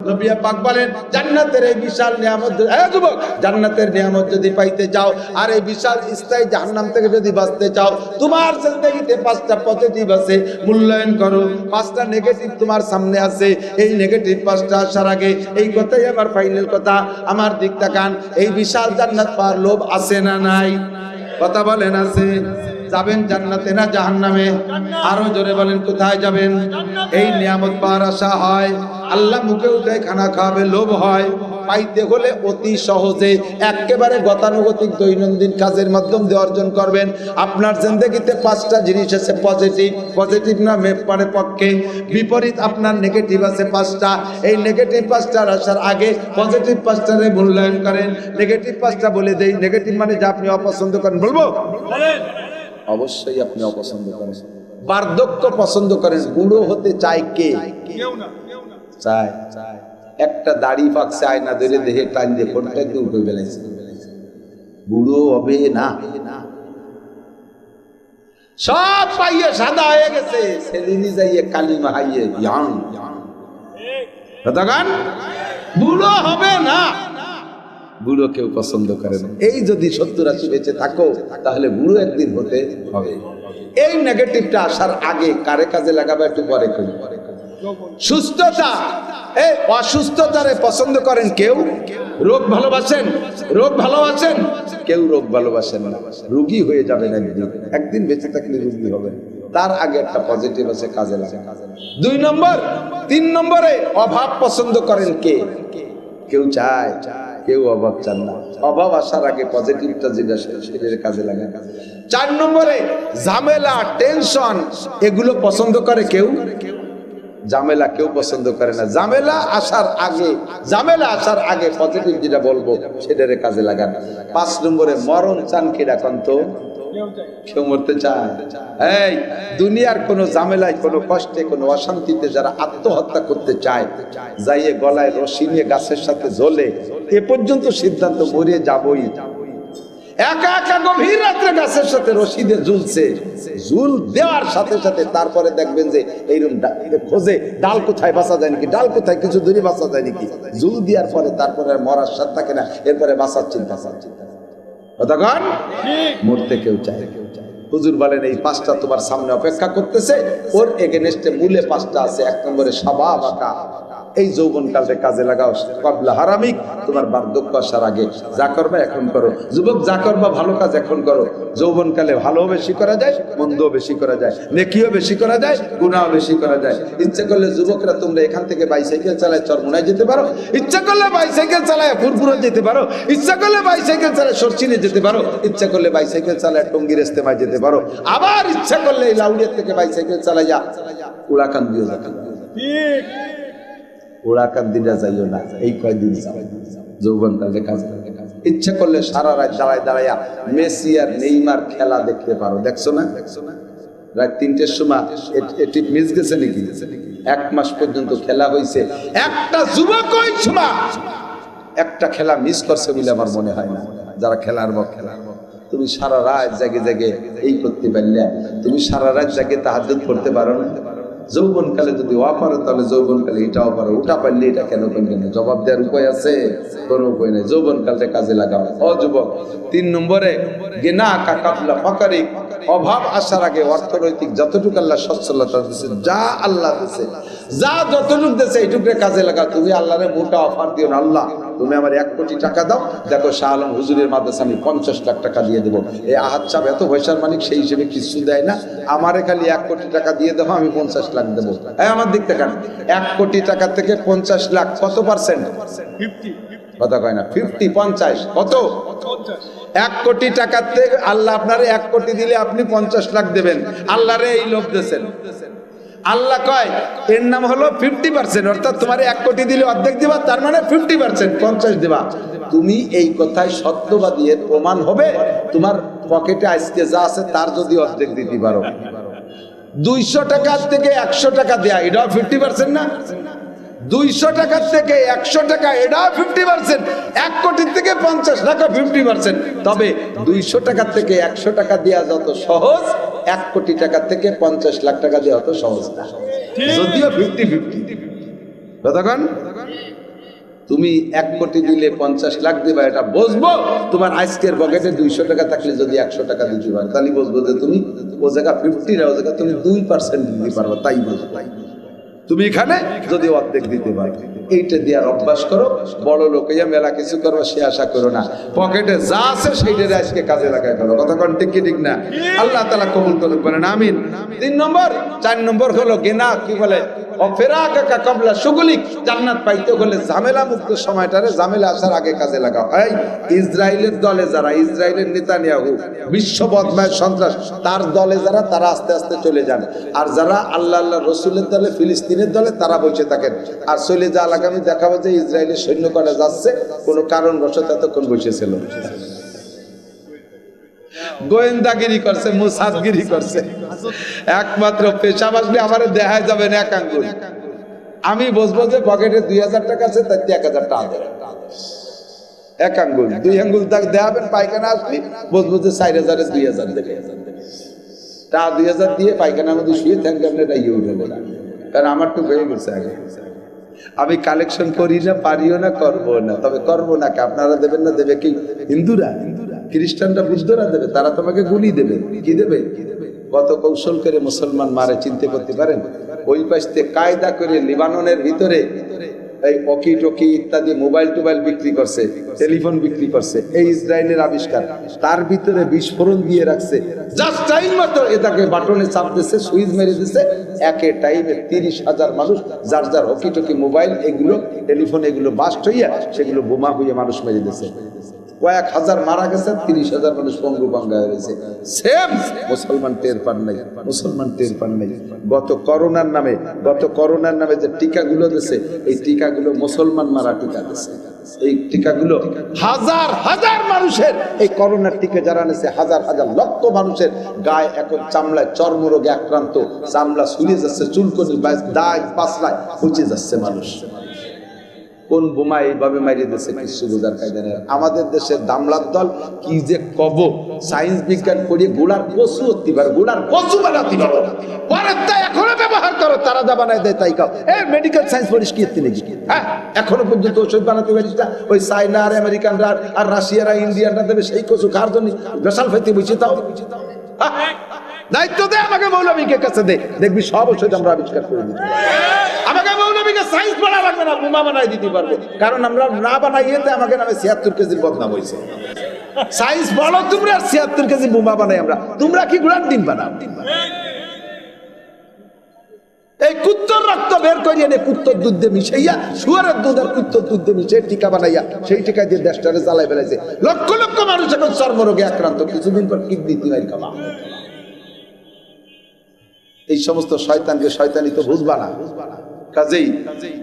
নবী পাক বলেন জান্নাতের এই বিশাল নিয়ামত, যুবক, জান্নাতের নিয়ামত যদি পাইতে চাও আর এই বিশাল স্থায়ী জাহান্নাম থেকে যদি বাঁচতে চাও, তোমার জিন্দেগিতে 5টা পজিটিভ আছে, মূল্যায়ন করো। 5টা নেগেটিভ তোমার সামনে আছে। এই নেগেটিভ 5টা আসার আগে এই কথাই আমার ফাইনাল কথা, আমার দিক তাকান। এই বিশাল জান্নাত পাওয়ার লোভ আছে না নাই? কথা বলেন আছে? যাবেন জান্নাতে না জাহান্নামে? আরো জোরে বলেন কোথায় যাবেন? এই নিয়ামত পাওয়ার আশা হয়, আল্লাহ মুখে উঠে খানা খাওয়াবে, লোভ হয়। পাইতে হলে অতি সহজে একেবারে গতানুগতিক দৈনন্দিন কাজের মাধ্যম দিয়ে অর্জন করবেন। আপনার জিন্দেগিতে 5টা জিনিস আছে পজিটিভ, পজিটিভ না মানে পক্ষে, বিপরীত আপনার নেগেটিভ আছে 5টা। এই নেগেটিভ 5টার আসার আগে পজিটিভ 5টারে মূল্যায়ন করেন। নেগেটিভ 5টা বলে দেই। নেগেটিভ মানে যা আপনি অপছন্দ করেন, বলবো? অবশ্যই আপনি অপছন্দ করেন। বার্ধক্য পছন্দ করেন। বুড়ো হতে চায় কে? চায়। একটা দাড়ি পাকছে, আয়না ধরে দেখে টাইম দিয়ে ফোনটা একটু উঠে বেলাইছে, বুড়ো হবে না। সব পাইয়ে সাদা হয়ে গেছে, সেদিনই যাইয়ে কালিমা হাইয়ে ইয়াং, বুড়ো হবে না। বুড়ো কেউ পছন্দ করে না। এই যদি 70-80 বেঁচে থাকো তাহলে বুড়ো একদিন হতে হবে। এই নেগেটিভটা আসার আগে কারে কাজে লাগাবে একটু পরে কই। সুস্থতা, এই অসুস্থতারে পছন্দ করেন কেউ? রোগ ভালোবাসেন? রোগ ভালোবাসেন? কেউ রোগ ভালোবাসেন না। রোগী হয়ে যাবেন একদিন বেঁচে থাকলে রোগী হবেন। তার আগে একটা পজিটিভ আছে, কাজে লাগে। 2 নম্বর, 3 নম্বরে অভাব পছন্দ করেন কে? কেউ চায়? কেউ অভাব চান না। অভাব আসার আগে পজিটিভটা যেটা সেটার কাজে লাগে। 4 নম্বরে ঝামেলা, টেনশন, এগুলো পছন্দ করে কেউ? ঝামেলা কেউ পছন্দ করে না। ঝামেলা আসার আগে পজিটিভ যেটা বলবো সেটারে কাজে লাগান। 5 নম্বরে মরণ চান কি রাখুন তো? কেউ মরতে চায়? এই দুনিয়ার কোন ঝামেলায়, কোন কষ্টে, কোন অশান্তিতে যারা আত্মহত্যা করতে চায়, যাইয়ে গলায় রশি নিয়ে গাছের সাথে ঝোলে, এ পর্যন্ত সিদ্ধান্ত মরে যাবই। একা একা গভীর রাত্রে গাছের সাথে রশি দিয়ে ঝুলছে, ঝুল দেওয়ার সাথে সাথে তারপরে দেখবেন যে এইরকম খোঁজে ডাল কোথায় বাঁচা যায় নাকি, ডাল কোথায় কিছু দূরে বাঁচা যায় নাকি। ঝুল দেওয়ার পরে তারপরে মরার সাথ থাকে না, এরপরে বাঁচার চিন্তা। কতক্ষণ মরতে কেউ চায়? হুজুর বলেন এই 5টা তোমার সামনে অপেক্ষা করতেছে, ওর এগেনস্টে মূলে 5টা আছে। 1 নম্বরে শাবাব আকা, এই যৌবনকালকে কাজে লাগাও। কবলা হারামিক, তোমার বার্ধক্য আসার আগে যা করবা এখন করো। যুবক, যা করবা ভালো কাজ এখন করো। যৌবনকালে ভালো বেশি করা যায়, মন্দও বেশি করা যায়, নেকিও বেশি করা যায়, গুনাহও বেশি করা যায়। ইচ্ছা করলে যুবকরা তোমরা এখান থেকে বাইসাইকেল চালায় চরমুনায় যেতে পারো, ইচ্ছা করলে বাইসাইকেল চালায় ফুরফুরে যেতে পারো, ইচ্ছা করলে বাইসাইকেল চালায় সরচিনে যেতে পারো, ইচ্ছা করলে বাইসাইকেল চালায় টঙ্গীর ইস্তেমায় যেতে পারো, আবার ইচ্ছা করলে এই লাউড়িয়া থেকে বাইসাইকেল চালাইয়া উড়াকান্দিও যেতে পারো। ঠিক, ওড়াকান্দিরা যাইও না, এই কয়দিন যৌবনকালে কাজে লাগে। ইচ্ছা করলে সারা রাত দাঁড়াইয়া মেসি আর নেইমার খেলা দেখতে পারো। দেখছো না? রাত 3টের সময় এটি মিস গেছে নাকি? 1 মাস পর্যন্ত খেলা হয়েছে, একটা যুবক ওই সময় একটা খেলা মিস করছে বলে আমার মনে হয় না। যারা খেলার তুমি সারা রাত জাগে এই করতে পারলে, তুমি সারা রাত জাগে তাহাজ্জুদ পড়তে পারো না? যৌবনকালে যদি ওয়া পারো তাহলে যৌবনকালে এটাও পারো, ওটা পারলে এটা কেন করবে না? জবাব দেওয়ার উপায় আছে? কোনো উপায় নেই। যৌবনকালটা কাজে লাগাও। ও যুবক, 3 নম্বরে গিনা কাকাবলা ফাকারি, অভাব আসার আগে অর্থনৈতিক যতটুকু আল্লাহ সচ্ছলতা দিয়েছে, যা আল্লাহ দিয়েছে, যা যতটুকু দিয়েছে এইটুকু কাজে লাগাও। তুমি আল্লাহরে মোটা অফার দিও না, আল্লাহ তুমি আমার 1 কোটি টাকা দাও, দেখো শাহ আলম হুজুরের মাদ্রাসা আমি 50 লাখ টাকা দিয়ে দেবো। এই আহাদ সাহেব এত পয়সার মালিক, সেই হিসেবে কিছু দেয় না, আমারে খালি 1 কোটি টাকা দিয়ে দেবো, আমি 50 লাখ দেবো। আমার দিক থেকে 1 কোটি টাকা থেকে 50 লাখ কত পার্সেন্ট? 50। কথা কয় না, 50 50 কত? 1 কোটি টাকাতে আল্লাহ আপনারে 1 কোটি দিলে আপনি 50 লাখ দেবেন। আল্লাহরে এই লোভ দিয়েছেন। আল্লাহ কয় এর নাম হলো 50%, অর্থাৎ তোমার 1 কোটি দিলে অর্ধেক দিবা, তার মানে 50% 50 দিবা। তুমি এই কথায় সত্যবাদী এর প্রমাণ হবে তোমার পকেটে আজকে যা আছে তার যদি অর্ধেক দিতে পারো। 200 টাকার থেকে 100 টাকা দেয়া, এটাও 50% না? 200 টাকার থেকে 100 টাকা, এটাও 50%। 1 কোটি থেকে 50 টাকা 50%। তবে 200 টাকার থেকে 100 টাকা দেওয়া যত সহজ, 1 কোটি টাকা থেকে 50 লাখ টাকা দেওয়া অত সহজ না, যদিও 50-50। কতক্ষণ তুমি 1 কোটি দিলে 50 লাখ দিবা, এটা বুঝবো তোমার আজকের পকেটে 200 টাকা থাকলে যদি 100 টাকা দিতে পারো, তাহলে বুঝবো যে তুমি ও জায়গা 50 ও জায়গা তুমি 2% দিতে পারবে, তাই বুঝবো তুমি এখানে যদি অর্ধেক দিতে পারো। এইটা দেওয়ার অভ্যাস করো। বড় লোক হইয়া মেলা কিছু করো সে আশা করো না, পকেটে যা আছে সেইটারে আজকে কাজে লাগাই ফেলো। কথা কোন ঠিক কি ঠিক না? আল্লাহ তাআলা কবুল করুক, বলেন আমিন। 3 নম্বর 4 নম্বর হলো গেনা, কি বলে অফেরাকা কবলা শুগুলিক, জান্নাত পাইতে হলে ঝামেলা মুক্ত সময়টারে ঝামেলা আসার আগে কাজে লাগাও। এই ইসরায়েলের দলে যারা, ইসরায়েলের নেতানিয়াহু বিশ্ব বদমাশ সন্ত্রাস, তার দলে যারা, তারা আস্তে আস্তে চলে যান। আর যারা আল্লাহ আল্লাহ রসুলের দলে, ফিলিস্তিনের দলে, তারা বসে থাকেন। আর চলে যা আগামী দেখাবো যে ইসরায়েলের সৈন্য করা যাচ্ছে, কোনো কারণবশত এতক্ষণ বসেছিল, গোয়েন্দাগিরি করছে, মুসাদগিরি করছে। একমাত্র পেশা বাসলে আমার দেখা যাবে না এক আঙ্গুল। আমি বসবো যে পকেটে 2000 টাকা আছে, তার 1000 টাকা দেবে, এক আঙ্গুল 2 আঙ্গুল দেখাবেন। পায়খানা আসলি বসবো যে 4000 2000 দেবে, তা 2000 দিয়ে পায়খানার মধ্যে শুয়ে থাকবেন, এটা ইয়ে উঠে না, কারণ আমার তো হয়ে গেছে আগে। আমি কালেকশন করি না, পারিও না, করবো না। তবে করবো না কে? আপনারা দেবেন না? দেবে কি? হিন্দুরা, খ্রিস্টানরা, বুদ্ধরা দেবে। তারা তোমাকে গুলি দেবে। কি দেবে? কত কৌশল করে মুসলমান মারে চিনতে করতে পারেন? ওই পাশে কায়দা করে লিবাননের ভিতরে এই ওকি টকি ইত্যাদি মোবাইল টোবাইল বিক্রি করছে, টেলিফোন বিক্রি করছে, এই ইসরায়েলের আবিষ্কার। তার ভিতরে বিস্ফোরণ দিয়ে রাখছে, জাস্ট টাইম মতো এটাকে বাটনে চাপ দিচ্ছে, সুইচ মেরে দিচ্ছে, একে টাইমে 30,000 মানুষ, যার যার ওকি টকি মোবাইল এগুলো টেলিফোন এগুলো বাস্ট হইয়া সেগুলো বোমা হইয়া মানুষ মেরে দিচ্ছে। কয়েক হাজার মারা গেছে, 30,000 মানুষ পঙ্গু পাঙ্গা হয়েছে। সেম মুসলমান টের পান নাই, মুসলমান টের পান নাই। গত করোনার নামে যে টিকাগুলো দিছে, এই টিকাগুলো মুসলমান মারা টিকা দিছে। এই টিকাগুলো হাজার হাজার মানুষের, এই করোনার টিকা যারা নিছে, হাজার হাজার লক্ষ মানুষের গায়ে এখন চামড়ায় চর্মরোগে আক্রান্ত, চামড়া ছুলে যাচ্ছে, চুলকনি দাগ পাসলায় পচে যাচ্ছে মানুষ। কোন বোমা এইভাবে মারিয়ে দিচ্ছে কিছু বোঝার কায়দা নেই। আমাদের দেশের দামলার দল কি যে কব, সায়েন্স বিজ্ঞান করিয়ে গোলার কচু হতে পারে, গোলার কচু বানাতে পারো, পরের তাই এখনো ব্যবহার করো, তারা যা বানায় দেয় তাই খাও। মেডিকেল সায়েন্স পড়িস কি এতে নাকি? হ্যাঁ, এখনো পর্যন্ত ওষুধ বানাতে পারিস না। ওই চাইনা আর আমেরিকানরা আর রাশিয়ারা ইন্ডিয়ানরা দেবে সেই কচু খাওয়ার জন্য বেসাল ফেতে বসে। তাও দায়িত্ব দে আমাকে, মৌলবীকে কাছে দে, দেখবি সব ওষুধ আমরা আবিষ্কার করে দিই। আমাকে মৌলবীকে সায়েন্স পড়া লাগবে না, বোমা বানাই দিতে পারবে, কারণ আমরা না বানাইতে আমাকে নামে 76 কেজির বদনাম হয়েছে। সায়েন্স বলো তোমরা, 76 কেজি বোমা বানাই আমরা, তোমরা কি ঘোড়ার ডিম বানাও? এই কুত্তর রক্ত বের করিয়ে নে, কুত্তর দুধ দিয়ে মিশাইয়া, শুয়ারের দুধ আর কুত্তর দুধ দিয়ে মিশিয়ে টিকা বানাইয়া, সেই টিকা দিয়ে দেশটারে জ্বালাই বেড়াইছে। লক্ষ লক্ষ মানুষ এখন চর্মরোগে আক্রান্ত, কিছুদিন পর কিডনি তিনাই খাবা। এই সমস্ত শয়তানকে শয়তানি তো বুঝবা না। কাজেই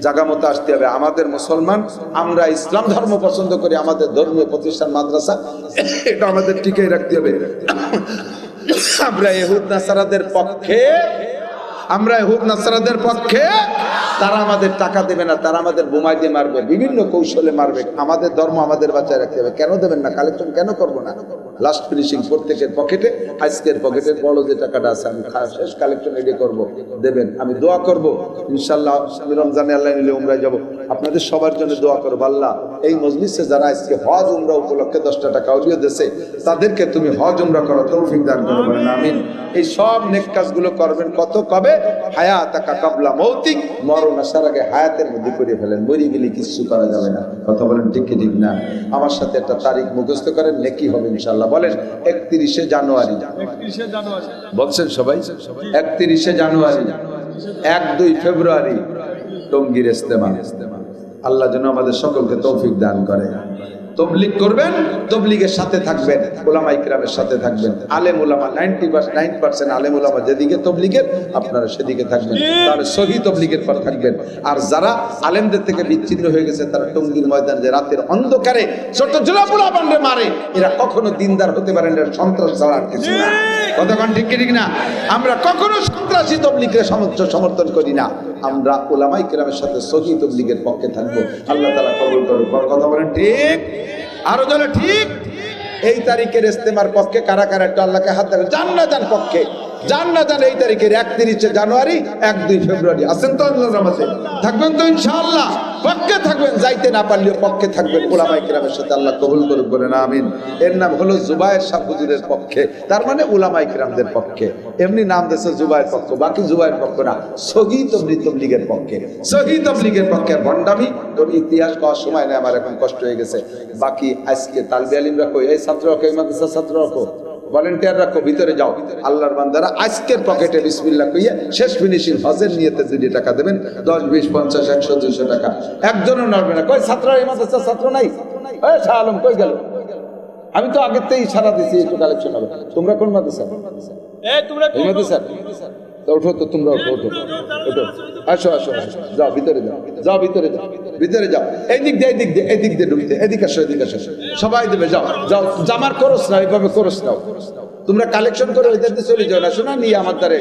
জায়গা মতো আসতে হবে। আমাদের মুসলমান, আমরা ইসলাম ধর্ম পছন্দ করি, আমাদের ধর্মীয় প্রতিষ্ঠান মাদ্রাসা এটা আমাদের টিকিয়ে রাখতে হবে। আমরা ইহুদ নাসারাদের পক্ষে, তারা আমাদের টাকা দেবে না, তারা আমাদের বোমাই দিয়ে মারবে, বিভিন্ন কৌশলে মারবে। আমাদের ধর্ম আমাদের বাঁচায় রাখতে হবে। কেন দেবেন না? কালেকশন কেন করবো না? লাস্ট ফিনিশিং প্রত্যেকের পকেটে, আজকের পকেটের বড় যে টাকাটা আছে আমি শেষ কালেকশন রেডি করব, দেবেন। আমি দোয়া করব ইনশাল্লাহ, আমি রমজানে আল্লাহ নিলে উমরায় যাব, আপনাদের সবার জন্য দোয়া করব। আল্লাহ এই মজলিসে যারা আজকে হজ উমরা উপলক্ষে 10টা টাকা অলিও দিয়েছে, তাদেরকে তুমি হজ উমরা করো, তৌফিক দান করো, বলেন আমিন। এই সব নেক কাজগুলো করবেন কত কবে? হায়াতাকা কাবলা মৌতিক, মরণ আসার আগে হায়াতের মধ্যে করে ফেলেন, মরে গেলে কিছু করা যাবে না। কথা বলেন ঠিক কি ঠিক না? আমার সাথে একটা তারিখ মুখস্থ করেন, নেকি হবে ইনশাআল্লাহ। বলেন 31শে জানুয়ারি, বলছেন সবাই? 31শে জানুয়ারি, 1-2 ফেব্রুয়ারি টঙ্গীর ইজতেমা। আল্লাহ যেন আমাদের সকলকে তৌফিক দান করে। তবলিগ করবেন, তবলিগের সাথে থাকবেন, উলামা ইকরামের সাথে থাকবেন। আলেম উলামা 99% আলেম উলামা যেদিকে তবলিগের, আপনারা সেদিকে থাকবেন, তাহলে সহি তবলিগের পর থাকবেন। আর যারা আলেমদের থেকে বিচ্ছিন্ন হয়ে গেছে, তারা টঙ্গীর ময়দানে যে রাতের অন্ধকারে ছোট জোলাপুলা বান্ডে মারে, এরা কখনো দিনদার হতে পারেন না, সন্ত্রাস ছাড়া আর কিছু না। কতক্ষণ ঠিক কি ঠিক না? আমরা কখনো সন্ত্রাসী তবলিগের সমর্থন করি না, আমরা উলামা ইকরামের সাথে সহি তবলিগের পক্ষে থাকবো। আল্লাহ তাআলা কবুল করুক। কথা বলেন ঠিক? আরো জনে ঠিক? এই তারিখের ইজতেমার পক্ষে কারা কারা একটু আল্লাহকে হাত দেবেন। যান না যান পক্ষে, যান না যান এই তারিখের 31শে জানুয়ারি, 1-2 ফেব্রুয়ারি আছেন তো? আল্লাহর রহমতে থাকবেন তো ইনশাআল্লাহ। পক্ষে থাকবেন, যাইতে না পারলেও পক্ষে থাকবেন উলামায়ে কেরামের সাথে, আল্লাহ কবুল করুক, বলেন আমিন। এর নাম হলো জুবায়ের সাহেব হুজুরের পক্ষে, তার মানে উলামায়ে কেরামদের পক্ষে। এমনি নাম দিয়েছে জুবায়ের পক্ষ, বাকি জুবায়ের পক্ষ না, সহি তবলিগের পক্ষে, সহি তবলিগের পক্ষে। ভণ্ডামি কোন ইতিহাস করার সময় নেই, আমার এখন কষ্ট হয়ে গেছে। বাকি আজকে তালবে আলিমরা কই, এই ছাত্র রাখো, এই মাদ্রাসার ছাত্র রাখো, ভলান্টিয়ার রাখো, ভিতরে যাও। আল্লাহর বান্দারা আজকের পকেটে বিসমিল্লাহ কইয়া শেষ ফিনিশিং হজের নিয়তে যদি টাকা দেবেন, 10, 20, 50, 100, 200 টাকা, একজনও নড়বে না। কই ছাত্র, এই মাদ্রাসার ছাত্র নাই? এই শাহ আলম কই গেল? আমি তো আগের থেকে ইশারা দিছি একটু কালেকশন হবে। তোমরা কোন মাদ্রাসা? এই মাদ্রাসা? তো ওঠো তো, তোমরা ওঠো, ওঠো, ওঠো, আসো, আসো, আসো, যাও ভিতরে যাও, যাও ভিতরে যাও, ভিতরে যাও। এই দিক দিয়ে, এই দিক দিয়ে, এই দিক দিয়ে ঢুকতে, এদিক আসো, এদিক আসো, সবাই দেবে, যাও, যাও। জামার করস না, এইভাবে করস নাও। তোমরা কালেকশন করে ওইদের দিয়ে চলে যাও না, শোনা নিয়ে আমার দ্বারে